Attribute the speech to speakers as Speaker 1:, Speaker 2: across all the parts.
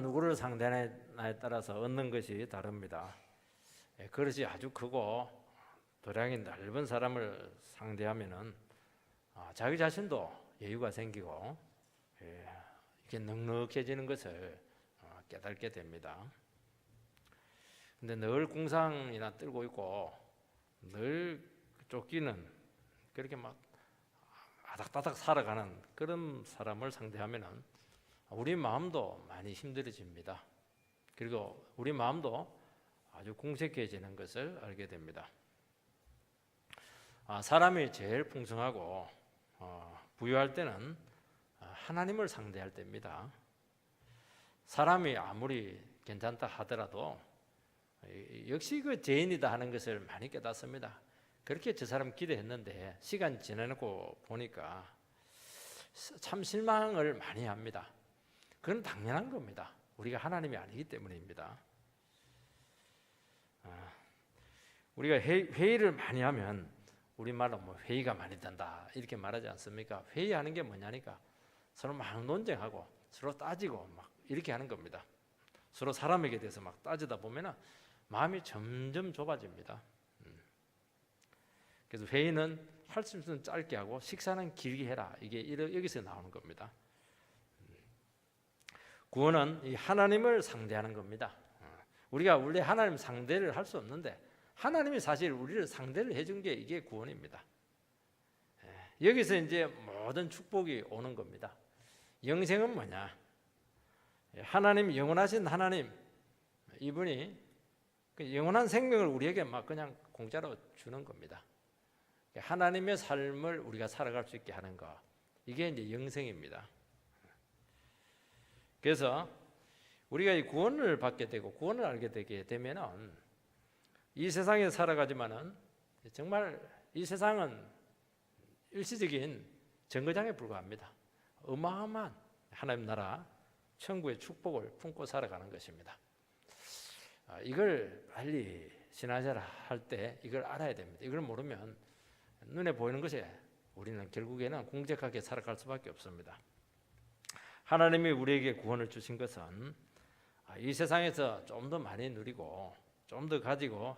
Speaker 1: 누구를 상대하느냐에 따라서 얻는 것이 다릅니다. 그릇이 아주 크고 도량이 넓은 사람을 상대하면은 자기 자신도 여유가 생기고 이게 넉넉해지는 것을 깨닫게 됩니다. 근데 늘 궁상이나 떨고 있고 늘 쫓기는 그렇게 막 아닥다닥 살아가는 그런 사람을 상대하면은 우리 마음도 많이 힘들어집니다. 그리고 우리 마음도 아주 궁색해지는 것을 알게 됩니다. 사람이 제일 풍성하고 부유할 때는 하나님을 상대할 때입니다. 사람이 아무리 괜찮다 하더라도 역시 그 죄인이다 하는 것을 많이 깨닫습니다. 그렇게 저 사람 기대했는데 시간 지나고 보니까 참 실망을 많이 합니다. 그건 당연한 겁니다. 우리가 하나님이 아니기 때문입니다. 우리가 회의를 많이 하면 우리말로 뭐 회의가 많이 된다 이렇게 말하지 않습니까? 회의하는 게 뭐냐니까 서로 막 논쟁하고 서로 따지고 막 이렇게 하는 겁니다. 서로 사람에게 대해서 막 따지다 보면은 마음이 점점 좁아집니다. 그래서 회의는 할 수 있으면 짧게 하고 식사는 길게 해라. 이게 여기서 나오는 겁니다. 구원은 이 하나님을 상대하는 겁니다. 우리가 원래 하나님 상대를 할 수 없는데 하나님이 사실 우리를 상대를 해준 게 이게 구원입니다. 여기서 이제 모든 축복이 오는 겁니다. 영생은 뭐냐? 하나님, 영원하신 하나님, 이분이 그 영원한 생명을 우리에게 막 그냥 공짜로 주는 겁니다. 하나님의 삶을 우리가 살아갈 수 있게 하는 것, 이게 이제 영생입니다. 그래서 우리가 이 구원을 받게 되고 구원을 알게 되게 되면은 이 세상에 살아가지만은 정말 이 세상은 일시적인 정거장에 불과합니다. 어마어마한 하나님 나라 천국의 축복을 품고 살아가는 것입니다. 이걸 빨리 신앙생활 할 때 이걸 알아야 됩니다. 이걸 모르면 눈에 보이는 것에 우리는 결국에는 공적하게 살아갈 수밖에 없습니다. 하나님이 우리에게 구원을 주신 것은 이 세상에서 좀 더 많이 누리고 좀 더 가지고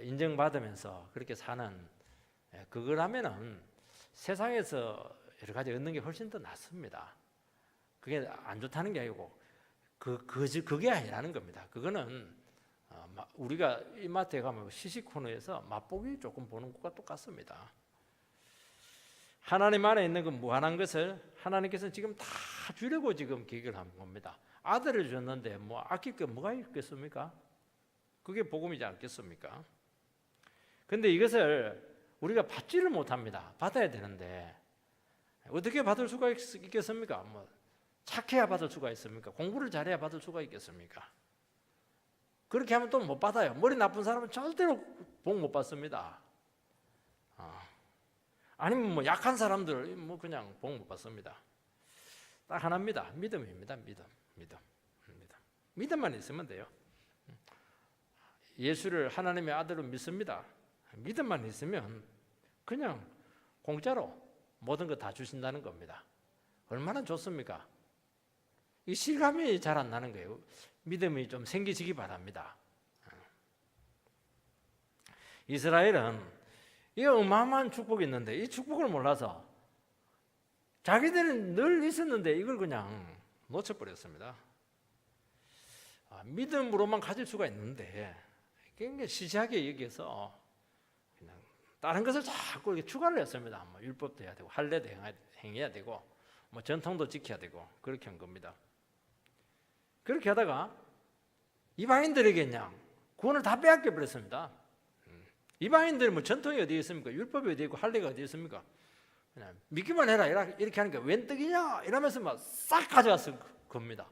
Speaker 1: 인정받으면서 그렇게 사는 그걸 하면은 세상에서 여러 가지 얻는 게 훨씬 더 낫습니다. 그게 안 좋다는 게 아니고 그게 아니라는 겁니다. 그거는 우리가 이마트에 가면 시식 코너에서 맛보기 조금 보는 것과 똑같습니다. 하나님 안에 있는 그 무한한 것을 하나님께서 지금 다 주려고 지금 계획을 한 겁니다. 아들을 줬는데 뭐 아낄 게 뭐가 있겠습니까? 그게 복음이지 않겠습니까? 근데 이것을 우리가 받지를 못합니다. 받아야 되는데 어떻게 받을 수가 있겠습니까? 뭐 착해야 받을 수가 있습니까? 공부를 잘해야 받을 수가 있겠습니까? 그렇게 하면 또 못 받아요. 머리 나쁜 사람은 절대로 복 못 받습니다. 아니면 뭐 약한 사람들 뭐 그냥 복 못 받습니다. 딱 하나입니다. 믿음입니다. 믿음만 있으면 돼요. 예수를 하나님의 아들로 믿습니다. 믿음만 있으면 그냥 공짜로 모든 거 다 주신다는 겁니다. 얼마나 좋습니까? 이 실감이 잘 안 나는 거예요. 믿음이 좀 생기시기 바랍니다. 이스라엘은 이 어마어마한 축복이 있는데 이 축복을 몰라서 자기들은 늘 있었는데 이걸 그냥 놓쳐버렸습니다. 믿음으로만 가질 수가 있는데 굉장히 시시하게 여기서 그냥 다른 것을 자꾸 이렇게 추가를 했습니다. 뭐 율법도 해야 되고 할례도 행해야 되고 뭐 전통도 지켜야 되고 그렇게 한 겁니다. 그렇게 하다가 이방인들에게 그냥 구원을 다 빼앗겨 버렸습니다. 이방인들 뭐 전통이 어디 있습니까? 율법이 어디 있고 할례가 어디 있습니까? 그냥 믿기만 해라 이렇게 하니까 웬 떡이냐 이러면서 막 싹 가져왔을 겁니다.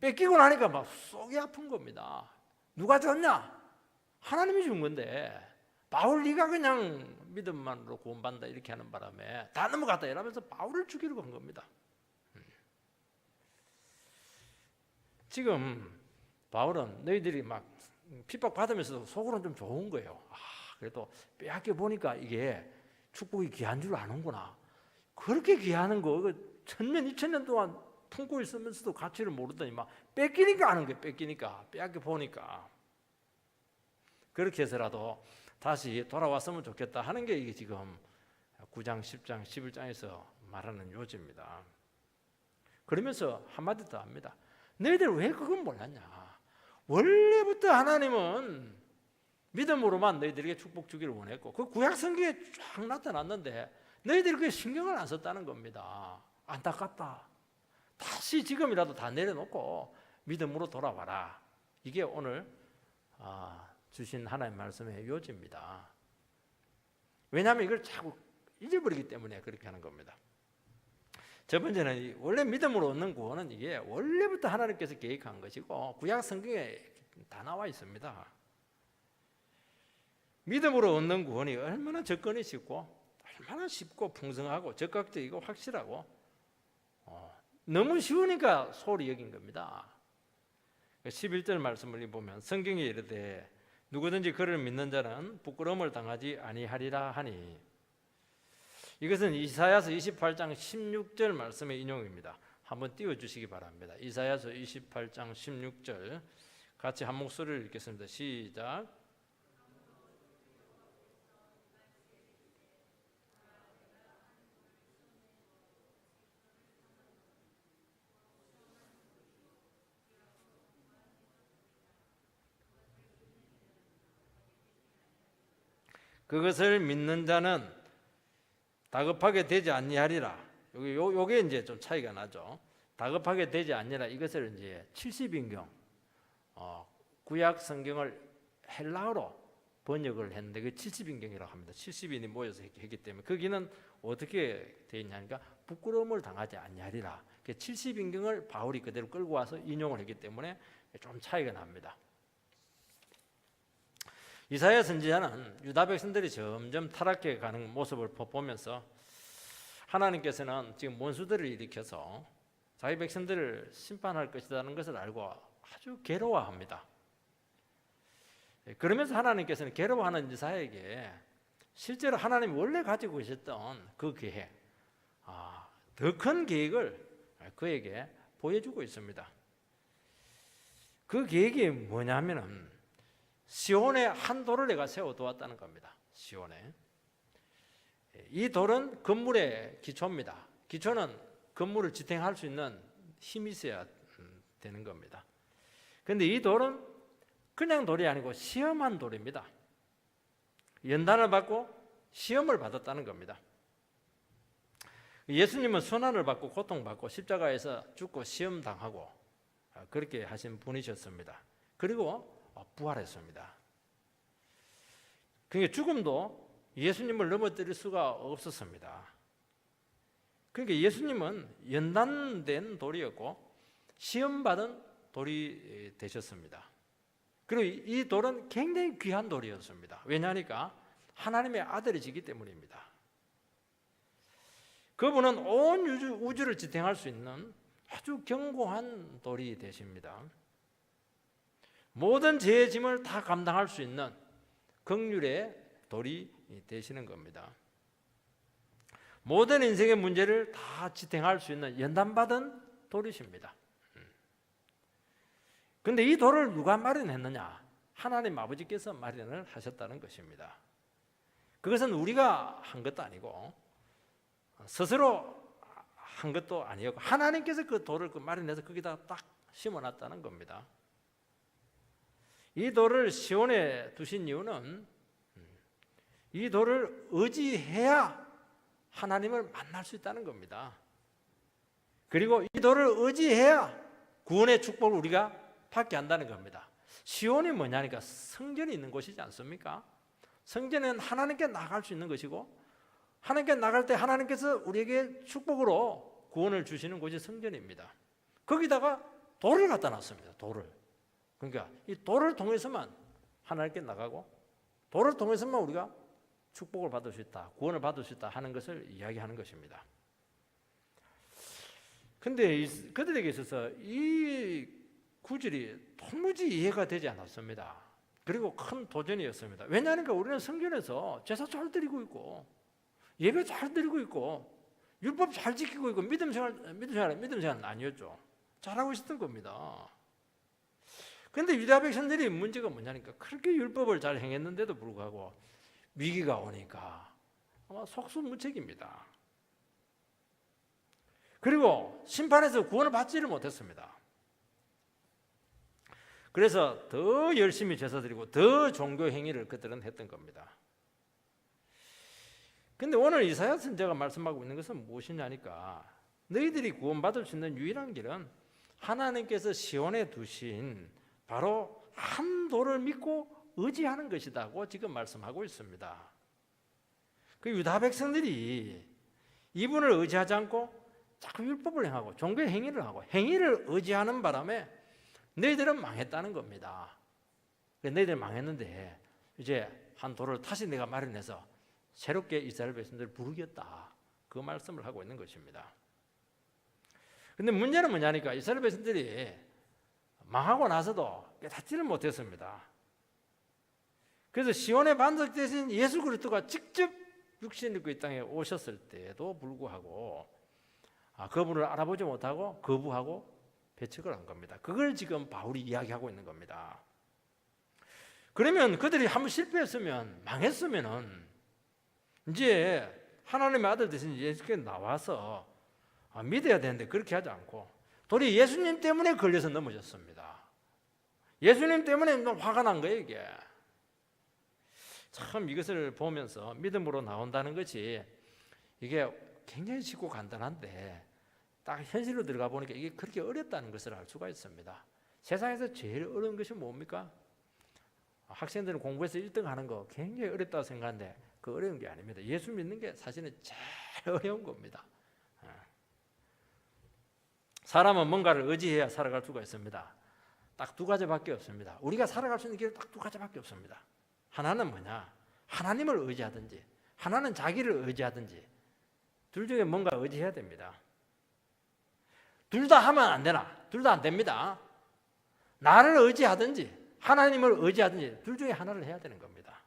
Speaker 1: 뺏기고 나니까 막 속이 아픈 겁니다. 누가 줬냐? 하나님이 준 건데 바울 네가 그냥 믿음만으로 구원받는다 이렇게 하는 바람에 다 넘어갔다 이러면서 바울을 죽이려고 한 겁니다. 지금 바울은 너희들이 막 핍박받으면서 속으로는 좀 좋은 거예요. 그래도 빼앗겨 보니까 이게 축복이 귀한 줄 아는구나. 그렇게 귀하는 거 1000년, 2000년 동안 품고 있으면서도 가치를 모르더니 막 뺏기니까 하는 거예요. 뺏기니까, 빼앗겨 보니까. 그렇게 해서라도 다시 돌아왔으면 좋겠다 하는 게 이게 지금 9장, 10장, 11장에서 말하는 요지입니다. 그러면서 한마디 더 합니다. 너희들 왜 그건 몰랐냐? 원래부터 하나님은 믿음으로만 너희들에게 축복 주기를 원했고 그 구약 성경에 쫙 나타났는데 너희들이 그게 신경을 안 썼다는 겁니다. 안타깝다. 다시 지금이라도 다 내려놓고 믿음으로 돌아와라. 이게 오늘 주신 하나님의 말씀의 요지입니다. 왜냐하면 이걸 자꾸 잊어버리기 때문에 그렇게 하는 겁니다. 첫 번째는 원래 믿음으로 얻는 구원은 이게 원래부터 하나님께서 계획한 것이고 구약 성경에 다 나와 있습니다. 믿음으로 얻는 구원이 얼마나 접근이 쉽고 얼마나 쉽고 풍성하고 적극적이고 확실하고 너무 쉬우니까 소홀히 여긴 겁니다. 11절 말씀을 보면 성경에 이르되 누구든지 그를 믿는 자는 부끄러움을 당하지 아니하리라 하니 이것은 이사야서 28장 16절 말씀의 인용입니다. 한번 띄워주시기 바랍니다. 이사야서 28장 16절 같이 한 목소리를 읽겠습니다. 시작. 그것을 믿는 자는 다급하게 되지 아니하리라. 요게 이제 좀 차이가 나죠. 다급하게 되지 아니하리라. 이것을 이제 70인경 구약 성경을 헬라어로 번역을 했는데 그 70인경이라고 합니다. 70인이 모여서 했기 때문에 거기는 어떻게 되어 있냐니까 부끄러움을 당하지 아니하리라. 70인경을 바울이 그대로 끌고 와서 인용을 했기 때문에 좀 차이가 납니다. 이사야 선지자는 유다 백성들이 점점 타락해 가는 모습을 보면서 하나님께서는 지금 원수들을 일으켜서 자기 백성들을 심판할 것이라는 것을 알고 아주 괴로워합니다. 그러면서 하나님께서는 괴로워하는 이사야에게 실제로 하나님이 원래 가지고 계셨던 그 계획, 더 큰 계획을 그에게 보여주고 있습니다. 그 계획이 뭐냐면은 시온에 한 돌을 내가 세워두었다는 겁니다. 시온에. 이 돌은 건물의 기초입니다. 기초는 건물을 지탱할 수 있는 힘이 있어야 되는 겁니다. 그런데 이 돌은 그냥 돌이 아니고 시험한 돌입니다. 연단을 받고 시험을 받았다는 겁니다. 예수님은 순환을 받고 고통받고 십자가에서 죽고 시험당하고 그렇게 하신 분이셨습니다. 그리고 부활했습니다. 그러니까 죽음도 예수님을 넘어뜨릴 수가 없었습니다. 그러니까 예수님은 연단된 돌이었고 시험받은 돌이 되셨습니다. 그리고 이 돌은 굉장히 귀한 돌이었습니다. 왜냐하니까 하나님의 아들이시기 때문입니다. 그분은 온 우주를 지탱할 수 있는 아주 견고한 돌이 되십니다. 모든 죄의 짐을 다 감당할 수 있는 긍휼의 돌이 되시는 겁니다. 모든 인생의 문제를 다 지탱할 수 있는 연단받은 돌이십니다. 그런데 이 돌을 누가 마련했느냐? 하나님 아버지께서 마련을 하셨다는 것입니다. 그것은 우리가 한 것도 아니고 스스로 한 것도 아니었고 하나님께서 그 돌을 마련해서 거기다 딱 심어놨다는 겁니다. 이 돌을 시온에 두신 이유는 이 돌을 의지해야 하나님을 만날 수 있다는 겁니다. 그리고 이 돌을 의지해야 구원의 축복을 우리가 받게 한다는 겁니다. 시온이 뭐냐니까 성전이 있는 곳이지 않습니까? 성전은 하나님께 나갈 수 있는 것이고 하나님께 나갈 때 하나님께서 우리에게 축복으로 구원을 주시는 곳이 성전입니다. 거기다가 돌을 갖다 놨습니다. 돌을. 그러니까 이 돌을 통해서만 하나님께 나가고 돌을 통해서만 우리가 축복을 받을 수 있다, 구원을 받을 수 있다 하는 것을 이야기하는 것입니다. 그런데 그들에게 있어서 이 구절이 도무지 이해가 되지 않았습니다. 그리고 큰 도전이었습니다. 왜냐하니까 우리는 성전에서 제사 잘 드리고 있고 예배 잘 드리고 있고 율법 잘 지키고 있고 믿음 생활은 아니었죠. 잘하고 있었던 겁니다. 그런데 유다 백성들이 문제가 뭐냐니까 그렇게 율법을 잘 행했는데도 불구하고 위기가 오니까 아마 속수무책입니다. 그리고 심판에서 구원을 받지를 못했습니다. 그래서 더 열심히 제사 드리고 더 종교 행위를 그들은 했던 겁니다. 근데 오늘 이사야 선지자가 말씀하고 있는 것은 무엇이냐니까 너희들이 구원받을 수 있는 유일한 길은 하나님께서 시온에 두신 바로 한 도를 믿고 의지하는 것이다고 지금 말씀하고 있습니다. 그 유다 백성들이 이분을 의지하지 않고 자꾸 율법을 행하고 종교 행위를 하고 행위를 의지하는 바람에 너희들은 망했다는 겁니다. 너희들은 망했는데 이제 한 도를 다시 내가 마련해서 새롭게 이스라엘 백성들을 부르겠다. 그 말씀을 하고 있는 것입니다. 근데 문제는 뭐냐니까 이스라엘 백성들이 망하고 나서도 깨닫지를 못했습니다. 그래서 시온의 반석 대신 예수 그리스도가 직접 육신 입고 이 땅에 오셨을 때에도 불구하고 그분을 알아보지 못하고 거부하고 배척을 한 겁니다. 그걸 지금 바울이 이야기하고 있는 겁니다. 그러면 그들이 한번 실패했으면 망했으면은 이제 하나님의 아들 대신 예수께서 나와서 믿어야 되는데 그렇게 하지 않고 도리 예수님 때문에 걸려서 넘어졌습니다. 예수님 때문에 화가 난 거예요 이게. 참 이것을 보면서 믿음으로 나온다는 것이 이게 굉장히 쉽고 간단한데 딱 현실로 들어가 보니까 이게 그렇게 어렵다는 것을 알 수가 있습니다. 세상에서 제일 어려운 것이 뭡니까? 학생들은 공부해서 1등 하는 거 굉장히 어렵다고 생각하는데 그 어려운 게 아닙니다. 예수 믿는 게 사실은 제일 어려운 겁니다. 사람은 뭔가를 의지해야 살아갈 수가 있습니다. 딱 두 가지밖에 없습니다. 우리가 살아갈 수 있는 길은 딱 두 가지밖에 없습니다. 하나는 뭐냐? 하나님을 의지하든지 하나는 자기를 의지하든지 둘 중에 뭔가 의지해야 됩니다. 둘 다 하면 안 되나? 둘 다 안 됩니다. 나를 의지하든지 하나님을 의지하든지 둘 중에 하나를 해야 되는 겁니다.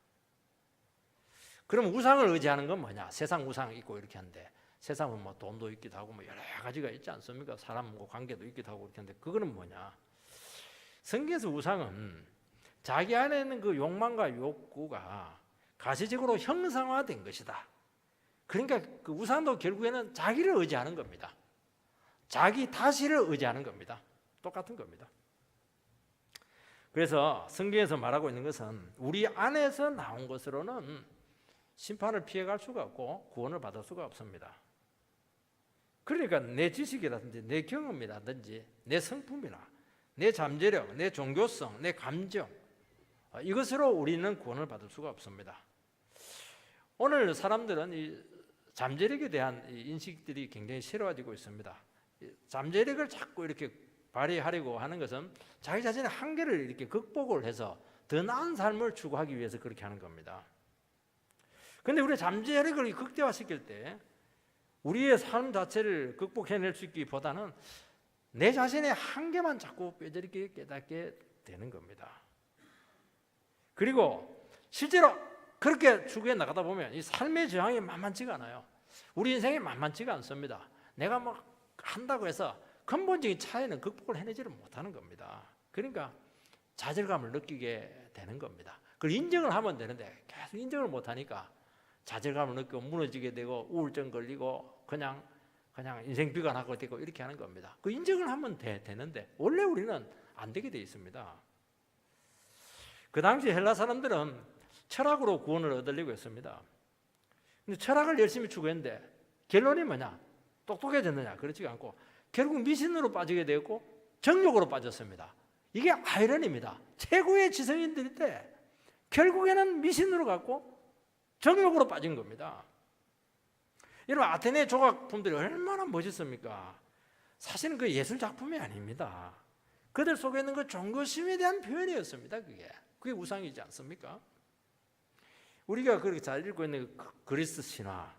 Speaker 1: 그럼 우상을 의지하는 건 뭐냐? 세상 우상 있고 이렇게 하는데 세상은 뭐 돈도 있기도 하고 뭐 여러 가지가 있지 않습니까? 사람과 관계도 있기도 하고 이렇게 하는데 그거는 뭐냐? 성경에서 우상은 자기 안에 있는 그 욕망과 욕구가 가시적으로 형상화된 것이다. 그러니까 그 우상도 결국에는 자기를 의지하는 겁니다. 자기 다시를 의지하는 겁니다. 똑같은 겁니다. 그래서 성경에서 말하고 있는 것은 우리 안에서 나온 것으로는 심판을 피해갈 수가 없고 구원을 받을 수가 없습니다. 그러니까 내 지식이라든지 내 경험이라든지 내 성품이나 내 잠재력, 내 종교성, 내 감정 이것으로 우리는 구원을 받을 수가 없습니다. 오늘 사람들은 이 잠재력에 대한 인식들이 굉장히 새로워지고 있습니다. 잠재력을 자꾸 이렇게 발휘하려고 하는 것은 자기 자신의 한계를 이렇게 극복을 해서 더 나은 삶을 추구하기 위해서 그렇게 하는 겁니다. 그런데 우리 잠재력을 극대화시킬 때 우리의 삶 자체를 극복해낼 수 있기보다는 내 자신의 한계만 자꾸 뼈저리게 깨닫게 되는 겁니다. 그리고 실제로 그렇게 추구해 나가다 보면 이 삶의 저항이 만만치가 않아요. 우리 인생이 만만치가 않습니다. 내가 막 한다고 해서 근본적인 차이는 극복을 해내지를 못하는 겁니다. 그러니까 좌절감을 느끼게 되는 겁니다. 그걸 인정을 하면 되는데 계속 인정을 못하니까 좌절감을 느끼고 무너지게 되고 우울증 걸리고 그냥 인생 비관하고 되고 이렇게 하는 겁니다. 그 인정을 하면 되는데 원래 우리는 안 되게 돼 있습니다. 그 당시 헬라 사람들은 철학으로 구원을 얻으려고 했습니다. 근데 철학을 열심히 추구했는데 결론이 뭐냐? 똑똑해졌느냐? 그렇지가 않고 결국 미신으로 빠지게 되었고 정욕으로 빠졌습니다. 이게 아이러니입니다. 최고의 지성인들인데 결국에는 미신으로 갔고 정욕으로 빠진 겁니다. 여러분 아테네 조각품들이 얼마나 멋있습니까? 사실은 그 예술 작품이 아닙니다. 그들 속에 있는 그 종교심에 대한 표현이었습니다. 그게 우상이지 않습니까? 우리가 그렇게 잘 읽고 있는 그리스 신화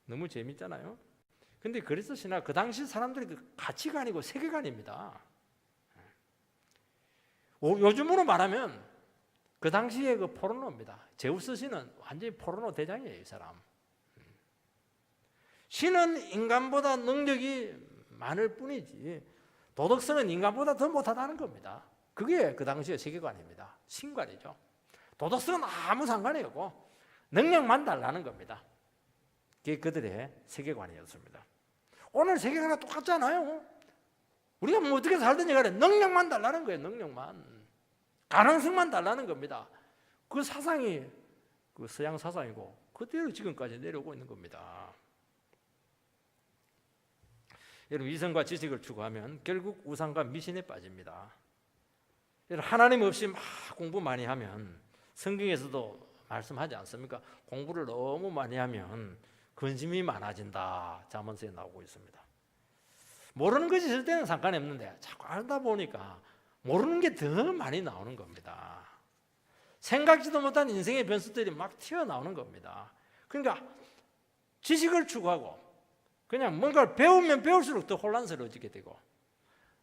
Speaker 1: 너무 재밌잖아요. 근데 그리스 신화 그 당시 사람들의 그 가치관이고 세계관입니다. 요즘으로 말하면 그 당시에 그 포르노입니다. 제우스 신은 완전히 포르노 대장이에요, 이 사람. 신은 인간보다 능력이 많을 뿐이지 도덕성은 인간보다 더 못하다는 겁니다. 그게 그 당시의 세계관입니다. 신관이죠. 도덕성은 아무 상관이 없고 능력만 달라는 겁니다. 그게 그들의 세계관이었습니다. 오늘 세계관과 똑같잖아요. 우리가 뭐 어떻게 살든지 간에 능력만 달라는 거예요. 능력만. 가능성만 달라는 겁니다. 그 사상이 그 서양 사상이고 그대로 지금까지 내려오고 있는 겁니다. 여러분, 이성과 지식을 추구하면 결국 우상과 미신에 빠집니다. 여러분, 하나님 없이 막 공부 많이 하면 성경에서도 말씀하지 않습니까? 공부를 너무 많이 하면 근심이 많아진다. 잠언서에 나오고 있습니다. 모르는 것이 있을 때는 상관이 없는데 자꾸 알다 보니까 모르는 게 더 많이 나오는 겁니다. 생각지도 못한 인생의 변수들이 막 튀어나오는 겁니다. 그러니까 지식을 추구하고 그냥 뭔가를 배우면 배울수록 더 혼란스러워지게 되고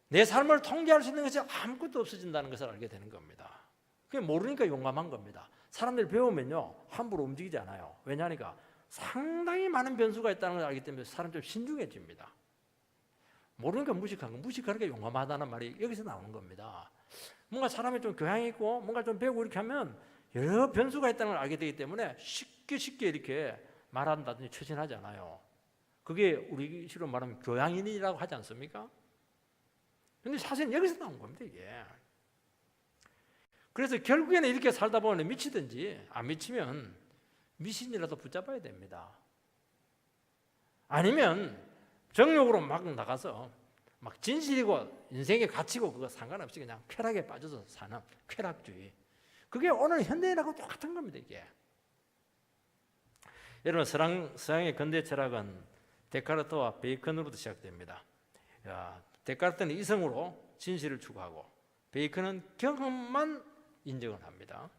Speaker 1: 내 삶을 통제할 수 있는 것이 아무것도 없어진다는 것을 알게 되는 겁니다. 그게 모르니까 용감한 겁니다. 사람들이 배우면요 함부로 움직이지 않아요. 왜냐하니까 상당히 많은 변수가 있다는 걸 알기 때문에 사람들이 신중해집니다. 모르니까 무식한 거, 무식하니까 용감하다는 말이 여기서 나오는 겁니다. 뭔가 사람이 좀 교양이 있고 뭔가 좀 배우고 이렇게 하면 여러 변수가 있다는 걸 알게 되기 때문에 쉽게 이렇게 말한다든지 추진하지 않아요. 그게 우리 식으로 말하면 교양인이라고 하지 않습니까? 근데 사실 여기서 나온 겁니다, 이게. 그래서 결국에는 이렇게 살다 보면 미치든지 안 미치면 미신이라도 붙잡아야 됩니다. 아니면 정욕으로 막 나가서 막 진실이고 인생의 가치고 그거 상관없이 그냥 쾌락에 빠져서 사는 쾌락주의. 그게 오늘 현대인하고 똑같은 겁니다, 이게. 여러분, 서양의 근대 철학은 데카르트와 베이컨으로부터 시작됩니다. 데카르트는 이성으로 진실을 추구하고 베이컨은 경험만 인정을 합니다.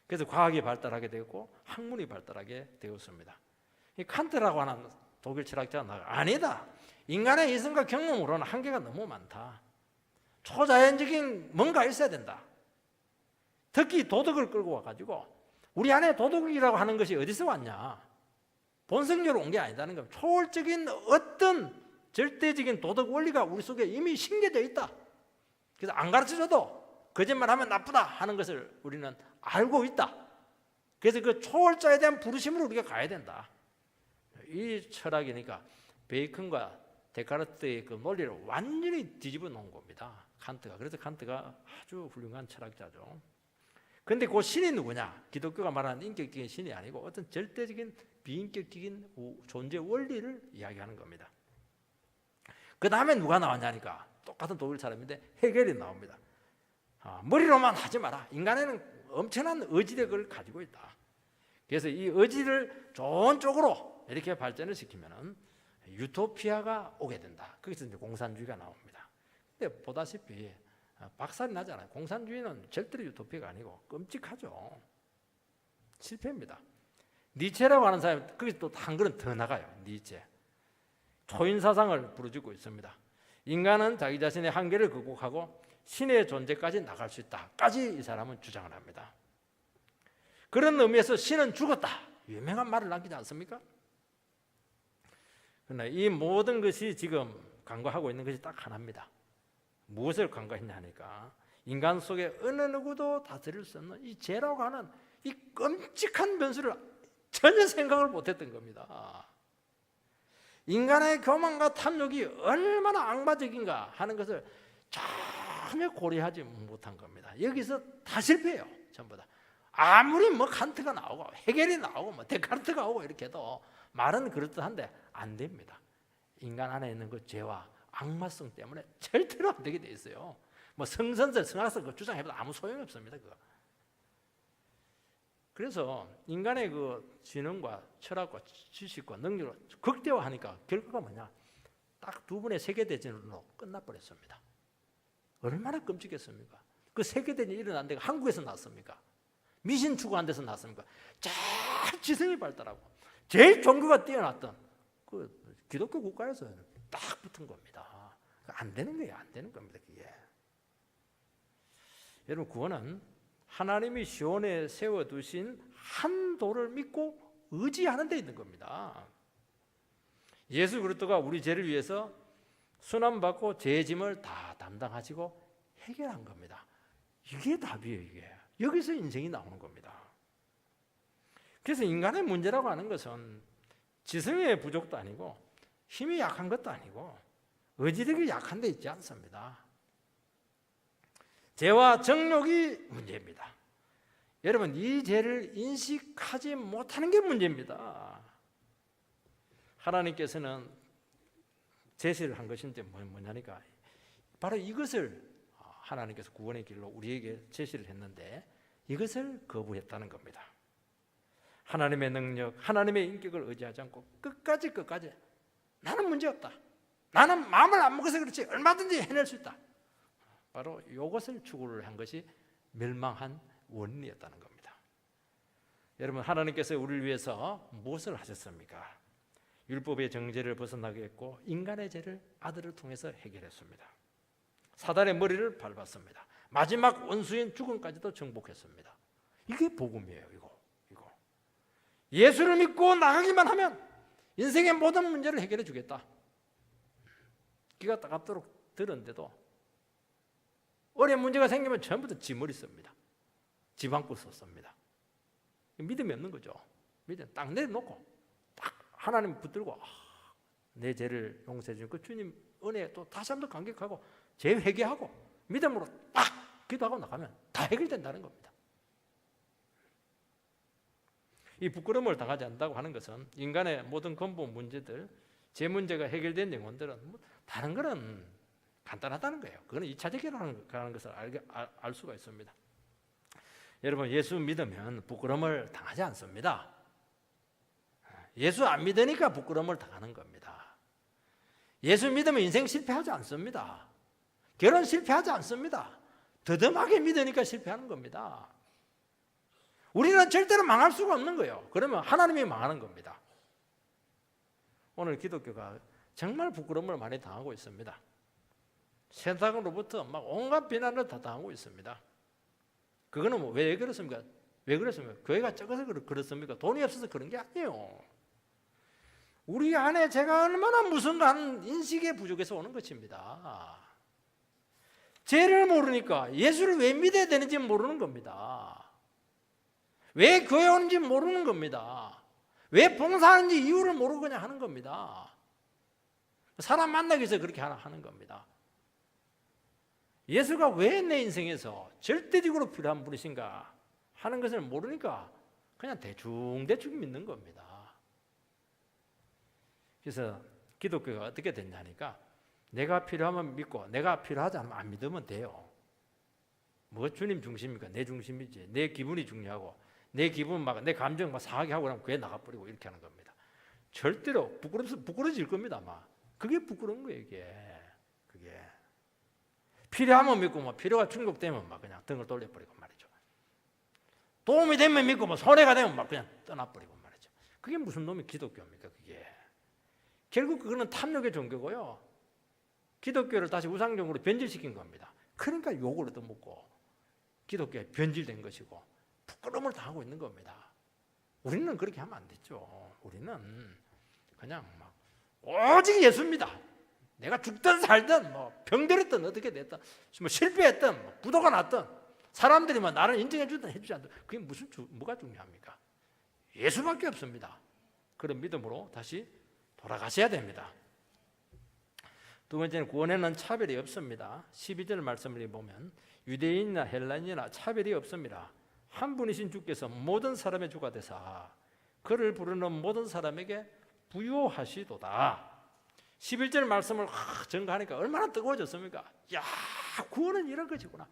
Speaker 1: 그래서 과학이 발달하게 되고 학문이 발달하게 되었습니다. 이 칸트라고 하는 독일 철학자가 아니다. 인간의 이성과 경험으로는 한계가 너무 많다. 초자연적인 뭔가 있어야 된다. 특히 도덕을 끌고 와가지고 우리 안에 도덕이라고 하는 것이 어디서 왔냐? 본성적으로 온 게 아니다는 겁니다. 초월적인 어떤 절대적인 도덕 원리가 우리 속에 이미 심겨져 있다. 그래서 안 가르쳐줘도 거짓말하면 나쁘다 하는 것을 우리는 알고 있다. 그래서 그 초월자에 대한 부르심으로 우리가 가야 된다. 이 철학이니까 베이컨과 데카르트의 그 논리를 완전히 뒤집어 놓은 겁니다. 칸트가. 그래서 칸트가 아주 훌륭한 철학자죠. 그런데 그 신이 누구냐? 기독교가 말하는 인격적인 신이 아니고 어떤 절대적인 비인격적인 존재 원리를 이야기하는 겁니다. 그 다음에 누가 나왔냐니까 똑같은 독일 사람인데 헤겔이 나옵니다. 머리로만 하지 마라. 인간에는 엄청난 의지력을 가지고 있다. 그래서 이 의지를 좋은 쪽으로 이렇게 발전을 시키면은 유토피아가 오게 된다. 거기서 이제 공산주의가 나옵니다. 근데 보다시피 박살이 나잖아요. 공산주의는 절대로 유토피아가 아니고 끔찍하죠. 실패입니다. 니체라고 하는 사람이 거기서 또 한 걸음 더 나가요. 니체. 초인 사상을 부르짖고 있습니다. 인간은 자기 자신의 한계를 극복하고 신의 존재까지 나갈 수 있다까지 이 사람은 주장을 합니다. 그런 의미에서 신은 죽었다. 유명한 말을 남기지 않습니까? 그러나 이 모든 것이 지금 간과하고 있는 것이 딱 하나입니다. 무엇을 간과했냐 하니까 인간 속에 어느 누구도 다스릴 수 없는 이 죄라고 하는 이 끔찍한 변수를 전혀 생각을 못했던 겁니다. 인간의 교만과 탐욕이 얼마나 악마적인가 하는 것을 전혀 고려하지 못한 겁니다. 여기서 다 실패해요. 전부 다. 아무리 뭐 칸트가 나오고 헤겔이 나오고 뭐 데카르트가 오고 이렇게 해도 말은 그렇듯한데 안 됩니다. 인간 안에 있는 그 죄와 악마성 때문에 절대로 안 되게 돼 있어요. 뭐 성선설, 성악설 그 주장해도 아무 소용이 없습니다. 그거. 그래서 인간의 그 지능과 철학과 지식과 능력을 극대화하니까 결과가 뭐냐? 딱 두 번의 세계대전으로 끝나버렸습니다. 얼마나 끔찍했습니까? 그 세계대전이 일어난 데가 한국에서 났습니까? 미신 추구한 데서 났습니까? 제일 지성이 발달하고 제일 종교가 뛰어났던 그 기독교 국가에서 딱 붙은 겁니다. 안 되는 거예요. 안 되는 겁니다. 그게. 여러분, 구원은 하나님이 시온에 세워두신 한 도를 믿고 의지하는 데 있는 겁니다. 예수 그리스도가 우리 죄를 위해서 순환받고 죄의 짐을 다 담당하시고 해결한 겁니다. 이게 답이에요. 이게 여기서 인생이 나오는 겁니다. 그래서 인간의 문제라고 하는 것은 지성의 부족도 아니고 힘이 약한 것도 아니고 의지력이 약한 데 있지 않습니다. 죄와 정욕이 문제입니다. 여러분, 이 죄를 인식하지 못하는 게 문제입니다. 하나님께서는 제시를 한 것인지 뭐냐니까 바로 이것을 하나님께서 구원의 길로 우리에게 제시를 했는데 이것을 거부했다는 겁니다. 하나님의 능력, 하나님의 인격을 의지하지 않고 끝까지 나는 문제없다, 나는 마음을 안 먹어서 그렇지 얼마든지 해낼 수 있다, 바로 이것을 추구를 한 것이 멸망한 원인이었다는 겁니다. 여러분, 하나님께서 우리를 위해서 무엇을 하셨습니까? 율법의 정죄를 벗어나게 했고 인간의 죄를 아들을 통해서 해결했습니다. 사단의 머리를 밟았습니다. 마지막 원수인 죽음까지도 정복했습니다. 이게 복음이에요. 이거. 예수를 믿고 나가기만 하면 인생의 모든 문제를 해결해 주겠다. 귀가 따갑도록 들었는데도 어려운 문제가 생기면 전부 다 지 머리 씁니다. 지방구 썼습니다. 믿음이 없는 거죠. 믿음 딱 내려놓고 딱 하나님 붙들고 내 죄를 용서해 주는 그 주님 은혜에 또 다시 한번 감격하고 죄 회개하고 믿음으로 딱 기도하고 나가면 다 해결된다는 겁니다. 이 부끄러움을 당하지 않는다고 하는 것은 인간의 모든 근본 문제들, 죄 문제가 해결된 영혼들은 다른 거는 간단하다는 거예요. 그거는 2차적이라는 것을 알 수가 있습니다. 여러분, 예수 믿으면 부끄러움을 당하지 않습니다. 예수 안 믿으니까 부끄러움을 당하는 겁니다. 예수 믿으면 인생 실패하지 않습니다. 결혼 실패하지 않습니다. 더듬하게 믿으니까 실패하는 겁니다. 우리는 절대로 망할 수가 없는 거예요. 그러면 하나님이 망하는 겁니다. 오늘 기독교가 정말 부끄러움을 많이 당하고 있습니다. 세상으로부터 막 온갖 비난을 다 당하고 있습니다. 그거는 왜 그렇습니까? 왜 그렇습니까? 교회가 적어서 그렇습니까? 돈이 없어서 그런 게 아니에요. 우리 안에 제가 얼마나 무슨가 하는 인식의 부족에서 오는 것입니다. 죄를 모르니까 예수를 왜 믿어야 되는지 모르는 겁니다. 왜 교회 오는지 모르는 겁니다. 왜 봉사하는지 이유를 모르고 그냥 하는 겁니다. 사람 만나기 위해서 그렇게 하는 겁니다. 예수가 왜 내 인생에서 절대적으로 필요한 분이신가 하는 것을 모르니까 그냥 대충 믿는 겁니다. 그래서 기독교가 어떻게 됐냐니까 내가 필요하면 믿고 내가 필요하지 않으면 안 믿으면 돼요. 뭐 주님 중심입니까? 내 중심이지. 내 기분이 중요하고 내 기분 막 내 감정 막 상하게 하고 그러면 교회 나가버리고 이렇게 하는 겁니다. 절대로 부끄러질 겁니다. 아마 그게 부끄러운 거예요. 그게 필요하면 믿고 뭐 필요가 충족되면 막 그냥 등을 돌려버리고 말이죠. 도움이 되면 믿고 뭐 손해가 되면 막 그냥 떠나버리고 말이죠. 그게 무슨 놈의 기독교입니까? 그게 결국 그거는 탐욕의 종교고요. 기독교를 다시 우상종으로 변질시킨 겁니다. 그러니까 욕을 얻어먹고 기독교에 변질된 것이고 부끄러움을 당하고 있는 겁니다. 우리는 그렇게 하면 안 되죠. 우리는 그냥 막 오직 예수입니다. 내가 죽든 살든 뭐 병들었든 어떻게 됐든 뭐 실패했든 뭐 부도가 났든 사람들이 뭐 나를 인정해 주든 해주지 않든 그게 뭐가 중요합니까? 예수밖에 없습니다. 그런 믿음으로 다시 돌아가셔야 됩니다. 두 번째는 구원에는 차별이 없습니다. 12절 말씀을 보면 유대인이나 헬라인이나 차별이 없습니다. 한 분이신 주께서 모든 사람의 주가 되사 그를 부르는 모든 사람에게 부요하시도다. 11절 말씀을 전가하니까 얼마나 뜨거워졌습니까? 야, 구원은 이런 것이구나.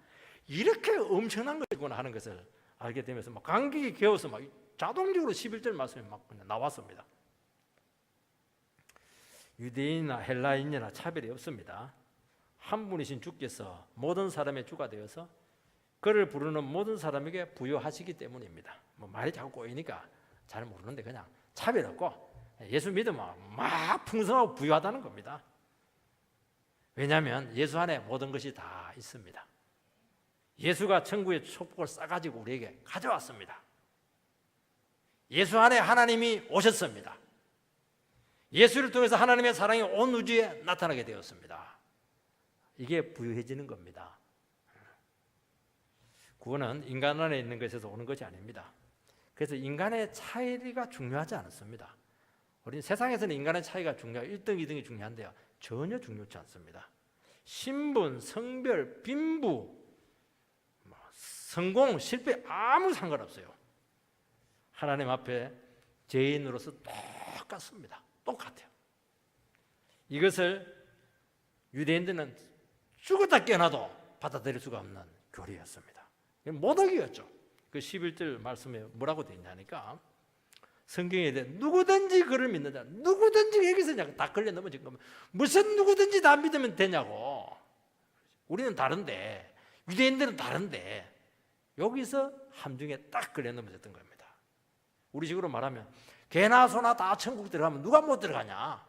Speaker 1: 이렇게 엄청난 것이구나 하는 것을 알게 되면서 막 감격이 겨워서 막 자동적으로 11절 말씀이 막 그냥 나왔습니다. 유대인이나 헬라인이나 차별이 없습니다. 한 분이신 주께서 모든 사람의 주가 되어서 그를 부르는 모든 사람에게 부요하시기 때문입니다. 뭐 말이 자꾸 꼬이니까 잘 모르는데 그냥 차별 없고 예수 믿으면 막 풍성하고 부유하다는 겁니다. 왜냐하면 예수 안에 모든 것이 다 있습니다. 예수가 천국의 축복을 싸가지고 우리에게 가져왔습니다. 예수 안에 하나님이 오셨습니다. 예수를 통해서 하나님의 사랑이 온 우주에 나타나게 되었습니다. 이게 부유해지는 겁니다. 구원은 인간 안에 있는 것에서 오는 것이 아닙니다. 그래서 인간의 차이가 중요하지 않습니다. 우리 세상에서는 인간의 차이가 중요하고 1등, 2등이 중요한데요. 전혀 중요치 않습니다. 신분, 성별, 빈부, 성공, 실패 아무 상관없어요. 하나님 앞에 죄인으로서 똑같습니다. 똑같아요. 이것을 유대인들은 죽었다 깨어나도 받아들일 수가 없는 교리였습니다. 모독이었죠. 그 11절 말씀에 뭐라고 되어 있냐니까 성경에 대해 누구든지 그를 믿는 자, 누구든지 여기서 다 걸려 넘어진 겁니다. 무슨 누구든지 다 믿으면 되냐고. 우리는 다른데, 유대인들은 다른데 여기서 함정에 딱 걸려 넘어졌던 겁니다. 우리 식으로 말하면 개나 소나 다 천국 들어가면 누가 못 들어가냐.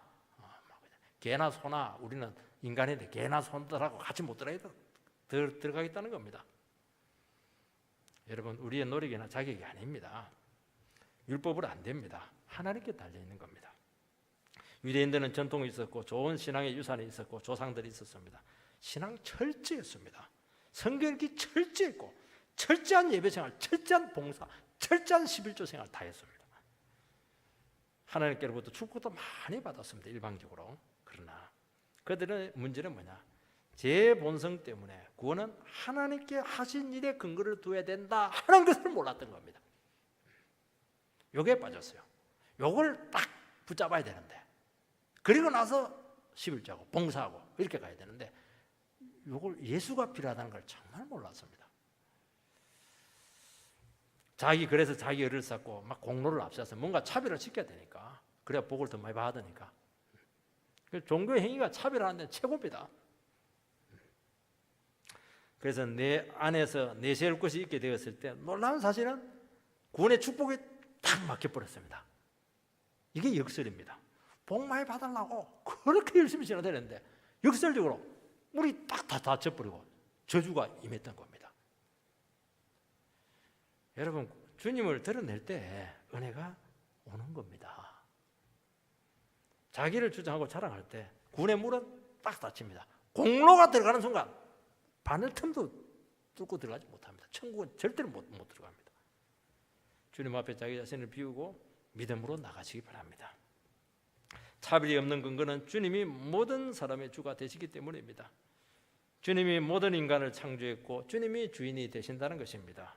Speaker 1: 개나 소나 우리는 인간인데 개나 소들하고 같이 못 들어가겠다는 겁니다. 여러분, 우리의 노력이나 자격이 아닙니다. 율법으로 안 됩니다. 하나님께 달려있는 겁니다. 유대인들은 전통이 있었고 좋은 신앙의 유산이 있었고 조상들이 있었습니다. 신앙 철저했습니다. 성경 읽기 철저했고 철저한 예배생활, 철저한 봉사, 철저한 11조 생활 다 했습니다. 하나님께로부터 축복도 많이 받았습니다. 일방적으로. 그러나 그들의 문제는 뭐냐? 제 본성 때문에 구원은 하나님께 하신 일에 근거를 두어야 된다 하는 것을 몰랐던 겁니다. 요게 빠졌어요. 요걸 딱 붙잡아야 되는데, 그리고 나서 11조하고 봉사하고 이렇게 가야 되는데 요걸 예수가 필요하다는 걸 정말 몰랐습니다. 그래서 자기 의를 쌓고 막 공로를 앞세워서 뭔가 차별을 시켜야 되니까, 그래야 복을 더 많이 받으니까. 종교의 행위가 차별하는 데 최고입니다. 그래서 내 안에서 내세울 것이 있게 되었을 때 놀라운 사실은 구원의 축복이 딱 막혀버렸습니다. 이게 역설입니다. 복 많이 받으려고 그렇게 열심히 지내야 되는데 역설적으로 물이 딱 다 닫혀버리고 저주가 임했던 겁니다. 여러분, 주님을 드러낼 때 은혜가 오는 겁니다. 자기를 주장하고 자랑할 때 구원의 문은 딱 닫힙니다. 공로가 들어가는 순간 바늘 틈도 뚫고 들어가지 못합니다. 천국은 절대로 못 들어갑니다. 주님 앞에 자기 자신을 비우고 믿음으로 나가시기 바랍니다. 차별이 없는 근거는 주님이 모든 사람의 주가 되시기 때문입니다. 주님이 모든 인간을 창조했고 주님이 주인이 되신다는 것입니다.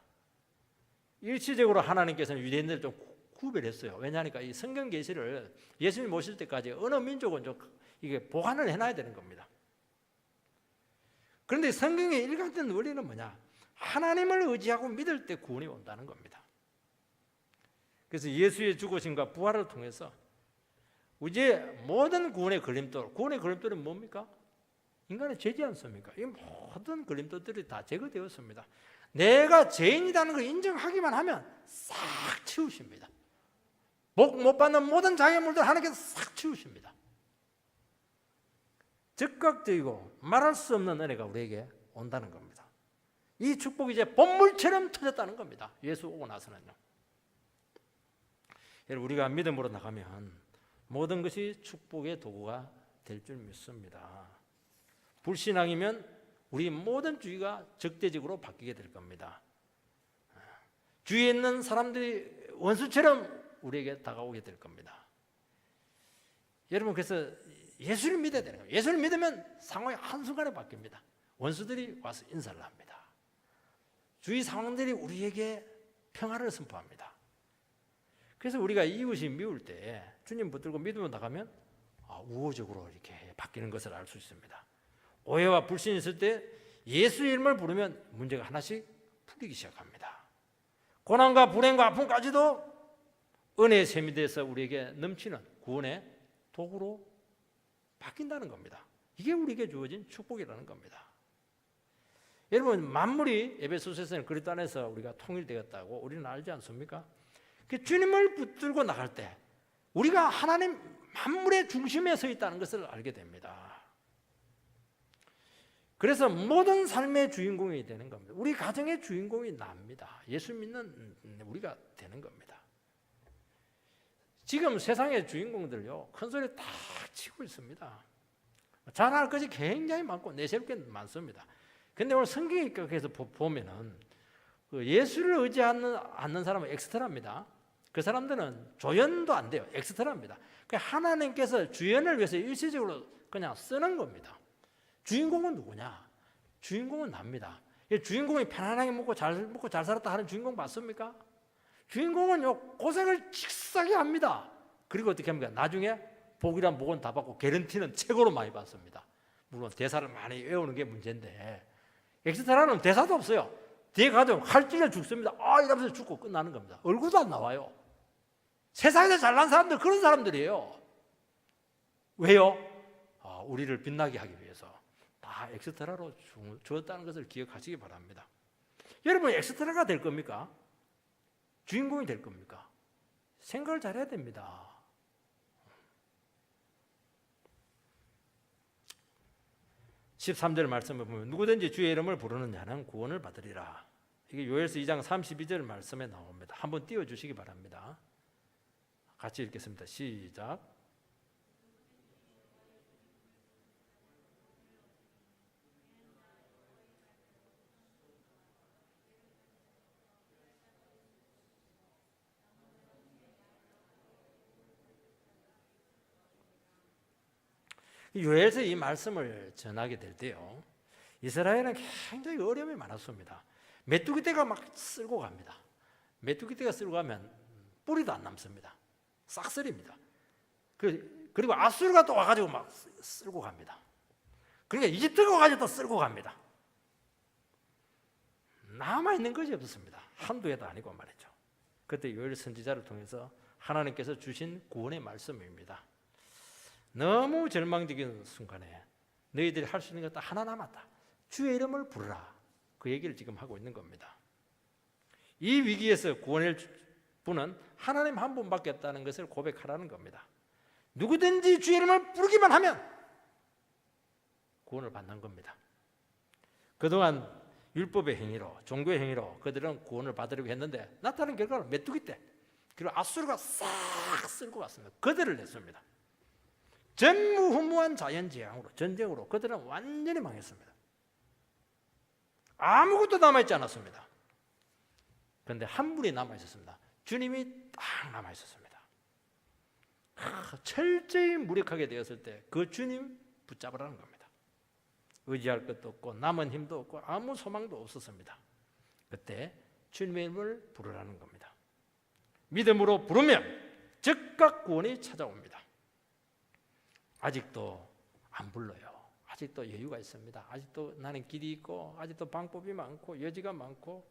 Speaker 1: 일시적으로 하나님께서는 유대인들을 좀 구별했어요. 왜냐하니까 이 성경 계시를 예수님 모실 때까지 어느 민족은 좀 이게 보관을 해놔야 되는 겁니다. 그런데 성경의 일관된 원리는 뭐냐? 하나님을 의지하고 믿을 때 구원이 온다는 겁니다. 그래서 예수의 죽으심과 부활을 통해서 이제 모든 구원의 걸림돌은 뭡니까? 인간의 죄지 않습니까? 이 모든 걸림돌들이 다 제거되었습니다. 내가 죄인이라는 걸 인정하기만 하면 싹 치우십니다. 복 못 받는 모든 장애물들 하나님께서 싹 치우십니다. 즉각적이고 말할 수 없는 은혜가 우리에게 온다는 겁니다. 이 축복이 이제 본물처럼 터졌다는 겁니다. 예수 오고 나서는요. 여러분, 우리가 믿음으로 나가면 모든 것이 축복의 도구가 될 줄 믿습니다. 불신앙이면 우리 모든 주의가 적대적으로 바뀌게 될 겁니다. 주위에 있는 사람들이 원수처럼 우리에게 다가오게 될 겁니다. 여러분, 그래서 예수를 믿어야 되는 거예요. 예수를 믿으면 상황이 한순간에 바뀝니다. 원수들이 와서 인사를 합니다. 주위 상황들이 우리에게 평화를 선포합니다. 그래서 우리가 이웃이 미울 때 주님 붙들고 믿음으로 나가면 우호적으로 이렇게 바뀌는 것을 알 수 있습니다. 오해와 불신이 있을 때 예수의 이름을 부르면 문제가 하나씩 풀리기 시작합니다. 고난과 불행과 아픔까지도 은혜의 샘이 돼서 우리에게 넘치는 구원의 도구로 바뀐다는 겁니다. 이게 우리에게 주어진 축복이라는 겁니다. 여러분, 만물이 에베소서에서는 그리스도 안에서 우리가 통일되었다고 우리는 알지 않습니까? 주님을 붙들고 나갈 때 우리가 하나님 만물의 중심에 서 있다는 것을 알게 됩니다. 그래서 모든 삶의 주인공이 되는 겁니다. 우리 가정의 주인공이 납니다. 예수 믿는 우리가 되는 겁니다. 지금 세상의 주인공들요, 큰 소리 다 치고 있습니다. 잘할 것이 굉장히 많고 내세울 게 많습니다. 근데 오늘 성경에 그래서 보면은 그 예수를 의지하지 않는 사람은 엑스트라입니다. 그 사람들은 조연도 안 돼요. 엑스트라입니다. 하나님께서 주연을 위해서 일시적으로 그냥 쓰는 겁니다. 주인공은 누구냐? 주인공은 납니다. 주인공이 편안하게 먹고 잘 살았다 하는 주인공 맞습니까? 주인공은요, 고생을 직사게 합니다. 그리고 어떻게 합니까? 나중에 복이란 복은 다 받고 개런티는 최고로 많이 받습니다. 물론 대사를 많이 외우는 게 문제인데, 엑스트라는 대사도 없어요. 뒤에 가도 칼질려 죽습니다. 이러면서 죽고 끝나는 겁니다. 얼굴도 안 나와요. 세상에서 잘난 사람들 그런 사람들이에요. 왜요? 우리를 빛나게 하기 위해서 다 엑스트라로 주었다는 것을 기억하시기 바랍니다. 여러분, 엑스트라가 될 겁니까? 주인공이 될 겁니까? 생각을 잘해야 됩니다. 13절 말씀을 보면 누구든지 주의 이름을 부르는 자는 구원을 받으리라. 이게 요엘서 2장 32절 말씀에 나옵니다. 한번 띄워주시기 바랍니다. 같이 읽겠습니다. 시작. 요엘서 이 말씀을 전하게 될 때요, 이스라엘은 굉장히 어려움이 많았습니다. 메뚜기떼가 막 쓸고 갑니다. 메뚜기떼가 쓸고 가면 뿌리도 안 남습니다. 싹쓸입니다. 그리고 아수르가 또 와가지고 막 쓸고 갑니다. 그러니까 이집트가 와가지고 또 쓸고 갑니다. 남아있는 것이 없었습니다. 한두 해도 아니고 말이죠. 그때 요엘 선지자를 통해서 하나님께서 주신 구원의 말씀입니다. 너무 절망적인 순간에 너희들이 할 수 있는 것 딱 하나 남았다. 주의 이름을 부르라. 그 얘기를 지금 하고 있는 겁니다. 이 위기에서 구원할 분은 하나님 한 분밖에 없다는 것을 고백하라는 겁니다. 누구든지 주의 이름을 부르기만 하면 구원을 받는 겁니다. 그동안 율법의 행위로, 종교의 행위로 그들은 구원을 받으려고 했는데 나타난 결과는 메뚜기떼, 그리고 아수르가 싹 쓸고 갔습니다. 그들을 냈습니다. 전무후무한 자연재앙으로, 전쟁으로 그들은 완전히 망했습니다. 아무것도 남아있지 않았습니다. 그런데 한 분이 남아있었습니다. 주님이 딱 남아있었습니다. 철저히 무력하게 되었을 때 그 주님 붙잡으라는 겁니다. 의지할 것도 없고 남은 힘도 없고 아무 소망도 없었습니다. 그때 주님의 이름을 부르라는 겁니다. 믿음으로 부르면 즉각 구원이 찾아옵니다. 아직도 안 불러요. 아직도 여유가 있습니다. 아직도 나는 길이 있고 아직도 방법이 많고 여지가 많고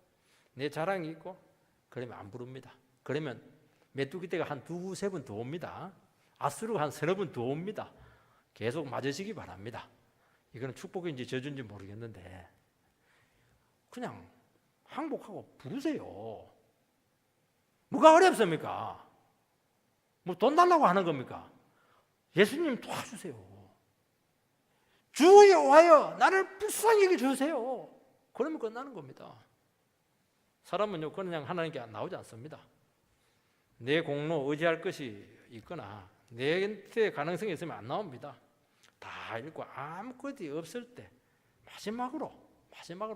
Speaker 1: 내 자랑이 있고 그러면 안 부릅니다. 그러면 메뚜기떼가 한 두세 번 더 옵니다. 아수르가 한 서너 번 더 옵니다. 계속 맞으시기 바랍니다. 이거는 축복인지 저주인지 모르겠는데 그냥 항복하고 부르세요. 뭐가 어렵습니까? 뭐 돈 달라고 하는 겁니까? 예수님 도와주세요. 주 여호와여 나를 불쌍히 여겨주세요. 그러면 끝나는 겁니다. 사람은요 그냥 하나님께 나오지 않습니다. 내 공로 의지할 것이 있거나 내한테 가능성이 있으면 안 나옵니다. 다 읽고 아무것도 없을 때 마지막으로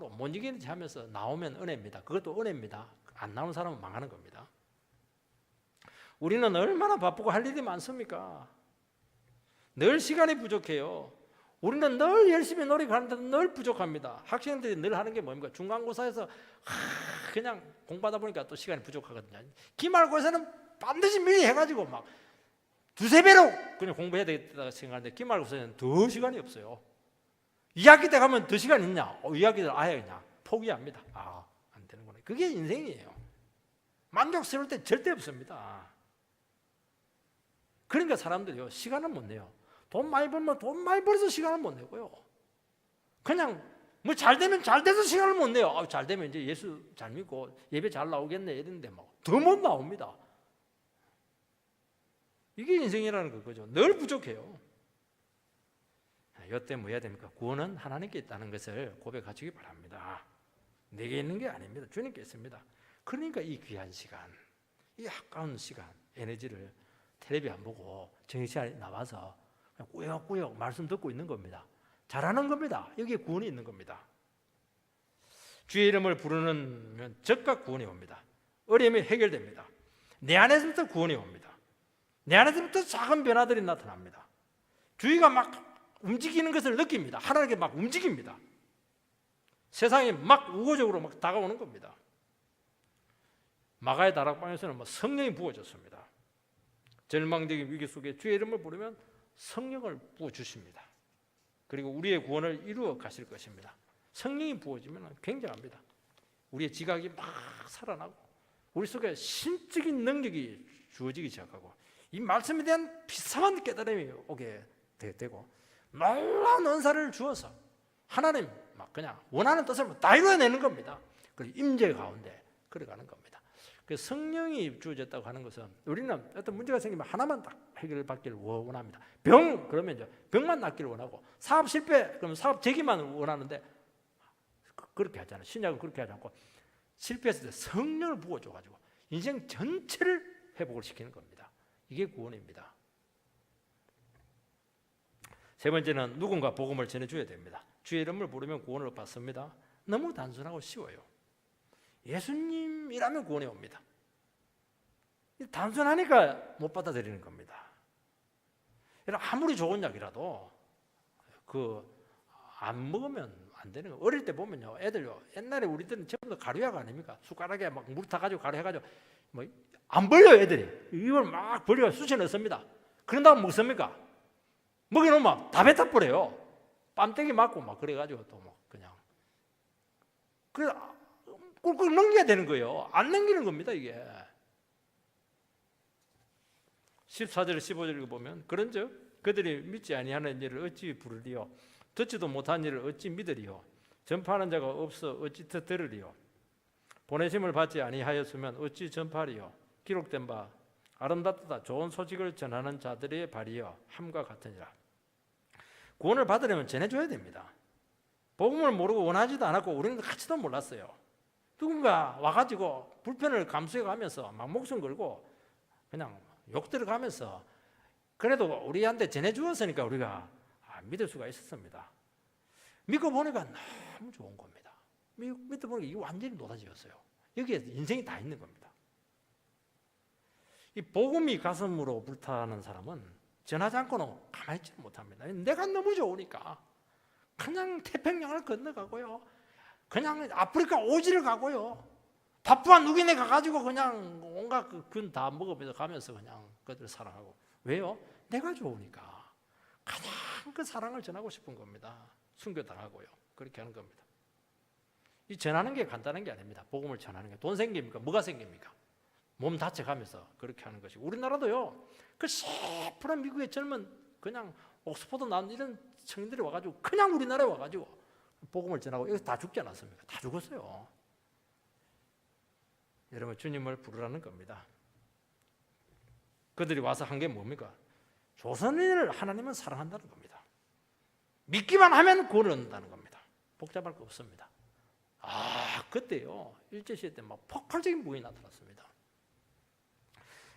Speaker 1: 못 이기는지 하면서 나오면 은혜입니다. 그것도 은혜입니다. 안 나오는 사람은 망하는 겁니다. 우리는 얼마나 바쁘고 할 일이 많습니까? 늘 시간이 부족해요. 우리는 늘 열심히 노력하는데 늘 부족합니다. 학생들이 늘 하는 게 뭡니까? 중간고사에서 그냥 공부하다 보니까 또 시간이 부족하거든요. 기말고사는 반드시 미리 해가지고 막 두세 배로 그냥 공부해야 되겠다 생각하는데 기말고사는 더 시간이 없어요. 2학기 때 가면 더 시간 있냐? 2학기를 아예 그냥 포기합니다. 안 되는구나. 그게 인생이에요. 만족스러울 때 절대 없습니다. 그러니까 사람들이요 시간을 못 내요. 돈 많이 벌면 돈 많이 벌어서 시간을 못 내고요. 그냥 뭐 잘 되면 잘 돼서 시간을 못 내요. 잘 되면 이제 예수 잘 믿고 예배 잘 나오겠네 이랬는데 뭐 더 못 나옵니다. 이게 인생이라는 거죠. 늘 부족해요. 이때 뭐 해야 됩니까? 구원은 하나님께 있다는 것을 고백하시기 바랍니다. 내게 있는 게 아닙니다. 주님께 있습니다. 그러니까 이 귀한 시간, 이 아까운 시간, 에너지를 텔레비 안 보고 정시간에 나와서 그냥 꾸역꾸역 말씀 듣고 있는 겁니다. 잘하는 겁니다. 여기에 구원이 있는 겁니다. 주의 이름을 부르는 즉각 구원이 옵니다. 어려움이 해결됩니다. 내 안에서부터 구원이 옵니다. 내 안에서부터 작은 변화들이 나타납니다. 주의가 막 움직이는 것을 느낍니다. 하나님께 막 움직입니다. 세상이 막 우호적으로 막 다가오는 겁니다. 마가의 다락방에서는 성령이 부어졌습니다. 절망적인 위기 속에 주의 이름을 부르면 성령을 부어주십니다. 그리고 우리의 구원을 이루어 가실 것입니다. 성령이 부어지면 굉장합니다. 우리의 지각이 막 살아나고 우리 속에 신적인 능력이 주어지기 시작하고 이 말씀에 대한 비상한 깨달음이 오게 되고 놀라운 은사를 주어서 하나님 막 그냥 원하는 뜻을 다 이루어내는 겁니다. 그리고 임재 가운데 걸어가는 겁니다. 그래서 성령이 주어졌다고 하는 것은 우리는 어떤 문제가 생기면 하나만 딱 해결받기를 원합니다. 그러면 이제 병만 낫기를 원하고 사업 실패 그러면 사업 재기만 원하는데 그렇게 하잖아요. 신약은 그렇게 하지 않고 실패했을 때 성령을 부어줘가지고 인생 전체를 회복을 시키는 겁니다. 이게 구원입니다. 세 번째는 누군가 복음을 전해줘야 됩니다. 주의 이름을 부르면 구원을 받습니다. 너무 단순하고 쉬워요. 예수님이라면 구원이 옵니다. 단순하니까 못 받아들이는 겁니다. 아무리 좋은 약이라도 안 먹으면 안 되는 거예요. 어릴 때 보면요, 애들요, 옛날에 우리들은 전부 다 가루약 아닙니까? 숟가락에 막 물 타가지고 가루 해가지고 안 벌려요, 애들이. 이걸 막 벌려 수시 넣습니다. 그런 다음 먹습니까? 먹여놓으면 다 뱉어버려요. 빰떼기 맞고 막 그래가지고 또 뭐 그냥 그래 꿀꿀 넘겨야 되는 거예요. 안 넘기는 겁니다, 이게. 14절 15절 보면 그런즉 그들이 믿지 아니하는 일을 어찌 부르리요 듣지도 못한 일을 어찌 믿으리요 전파하는 자가 없어 어찌 들으리요 보내심을 받지 아니하였으면 어찌 전파하리요 기록된 바 아름답다 좋은 소식을 전하는 자들의 발이여 함과 같으니라. 구원을 받으려면 전해줘야 됩니다. 복음을 모르고 원하지도 않았고 우리는 같이도 몰랐어요. 누군가 와가지고 불편을 감수해가면서 막 목숨 걸고 그냥 욕 들어가면서 그래도 우리한테 전해주었으니까 우리가 믿을 수가 있었습니다. 믿고 보니까 너무 좋은 겁니다. 믿고 보니까 이게 완전히 노다지였어요. 여기에 인생이 다 있는 겁니다. 이 복음이 가슴으로 불타는 사람은 전하지 않고는 가만히 있지 못합니다. 내가 너무 좋으니까 그냥 태평양을 건너가고요. 그냥 아프리카 오지를 가고요. 바쁘아 누기네 가가지고 그냥 온갖 균 다 먹으면서 가면서 그냥 그들을 사랑하고. 왜요? 내가 좋으니까. 가장 그 사랑을 전하고 싶은 겁니다. 순교당하고요. 그렇게 하는 겁니다. 이 전하는 게 간단한 게 아닙니다. 복음을 전하는 게. 돈 생깁니까? 뭐가 생깁니까? 몸 다쳐가면서 그렇게 하는 것이고. 우리나라도요. 그 시퍼런 미국의 젊은 그냥 옥스퍼드 나온 이런 청년들이 와가지고 그냥 우리나라에 와가지고 복음을 전하고 여기서 다 죽지 않았습니까? 다 죽었어요. 여러분 주님을 부르라는 겁니다. 그들이 와서 한 게 뭡니까? 조선인을 하나님은 사랑한다는 겁니다. 믿기만 하면 구원을 얻는다는 겁니다. 복잡할 거 없습니다. 그때요 일제시대 때 막 폭발적인 부흥이 나타났습니다.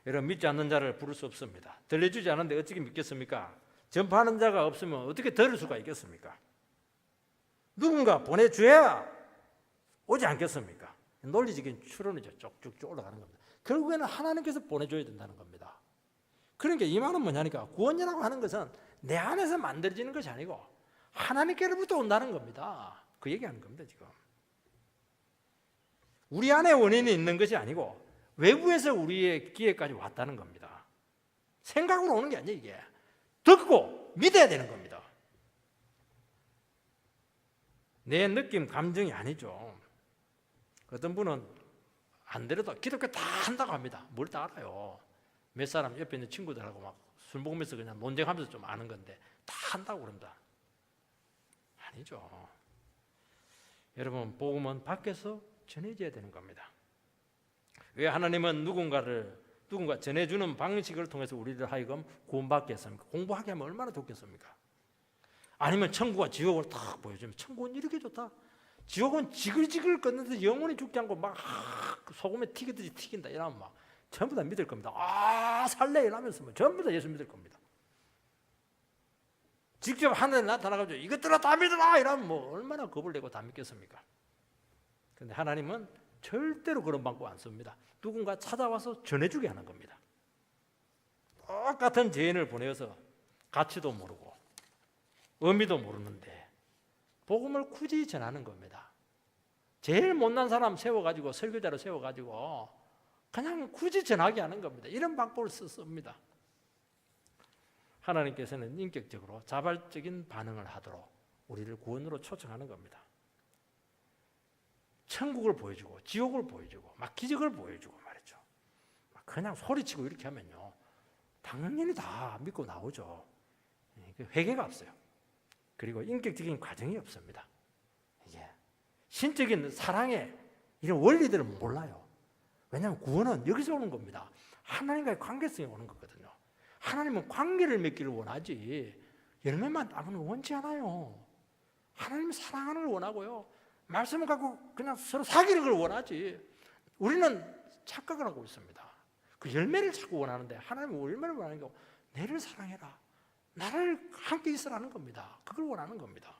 Speaker 1: 여러분 믿지 않는 자를 부를 수 없습니다. 들려주지 않는데 어떻게 믿겠습니까? 전파하는 자가 없으면 어떻게 들을 수가 있겠습니까? 누군가 보내줘야 오지 않겠습니까? 논리적인 추론이죠. 쭉쭉쭉 올라가는 겁니다. 결국에는 하나님께서 보내줘야 된다는 겁니다. 그러니까 이 말은 뭐냐니까 구원이라고 하는 것은 내 안에서 만들어지는 것이 아니고 하나님께로부터 온다는 겁니다. 그 얘기하는 겁니다. 지금 우리 안에 원인이 있는 것이 아니고 외부에서 우리의 기회까지 왔다는 겁니다. 생각으로 오는 게 아니에요. 이게 듣고 믿어야 되는 겁니다. 내 느낌, 감정이 아니죠. 어떤 분은 안 들어도 기독교 다 한다고 합니다. 뭘 다 알아요. 몇 사람 옆에 있는 친구들하고 막 술 먹으면서 그냥 논쟁하면서 좀 아는 건데 다 한다고 그럽니다. 아니죠. 여러분 복음은 밖에서 전해져야 되는 겁니다. 왜 하나님은 누군가 전해주는 방식을 통해서 우리를 하여금 구원받게 했습니까? 공부하게 하면 얼마나 좋겠습니까? 아니면 천국과 지옥을 딱 보여주면 천국은 이렇게 좋다. 지옥은 지글지글 껐는데 영원히 죽지 않고 막 소금에 튀기듯이 튀긴다. 이러면 막 전부 다 믿을 겁니다. 아, 살래 이러면서 뭐 전부 다 예수 믿을 겁니다. 직접 하늘에 나타나가지고 이것들아 다 믿어라 이러면 뭐 얼마나 겁을 내고 다 믿겠습니까? 그런데 하나님은 절대로 그런 방법 안 씁니다. 누군가 찾아와서 전해주게 하는 겁니다. 똑같은 죄인을 보내서 가치도 모르고 의미도 모르는데 복음을 굳이 전하는 겁니다. 제일 못난 사람 세워가지고 설교자로 세워가지고 그냥 굳이 전하게 하는 겁니다. 이런 방법을 씁니다. 하나님께서는 인격적으로 자발적인 반응을 하도록 우리를 구원으로 초청하는 겁니다. 천국을 보여주고 지옥을 보여주고 막 기적을 보여주고 말이죠. 그냥 소리치고 이렇게 하면요 당연히 다 믿고 나오죠. 회개가 없어요. 그리고 인격적인 과정이 없습니다. 이게 신적인 사랑의 이런 원리들을 몰라요. 왜냐하면 구원은 여기서 오는 겁니다. 하나님과의 관계성이 오는 거거든요. 하나님은 관계를 맺기를 원하지 열매만 따는 걸 원치 않아요. 하나님은 사랑하는 걸 원하고요. 말씀을 갖고 그냥 서로 사귀는 걸 원하지. 우리는 착각을 하고 있습니다. 그 열매를 자꾸 원하는데 하나님은 열매를 원하는 게 내를 사랑해라. 나를 함께 있으라는 겁니다. 그걸 원하는 겁니다.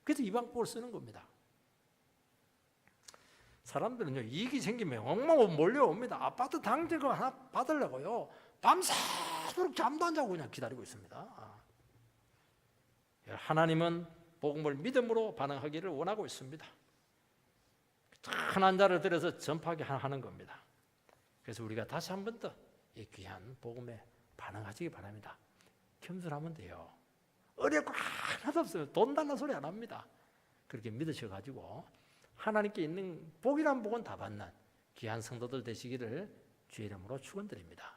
Speaker 1: 그래서 이 방법을 쓰는 겁니다. 사람들은요 이익이 생기면 엉망 몰려옵니다. 아파트 당첨금 하나 받으려고요 밤새도록 잠도 안 자고 그냥 기다리고 있습니다. 하나님은 복음을 믿음으로 반응하기를 원하고 있습니다. 큰 자를 들여서 전파하게 하는 겁니다. 그래서 우리가 다시 한 번 더 이 귀한 복음에 반응하시기 바랍니다. 겸손하면 돼요. 어렵고 하나도 없어요. 돈 달라 소리 안 합니다. 그렇게 믿으셔가지고 하나님께 있는 복이란 복은 다 받는 귀한 성도들 되시기를 주의 이름으로 축원드립니다.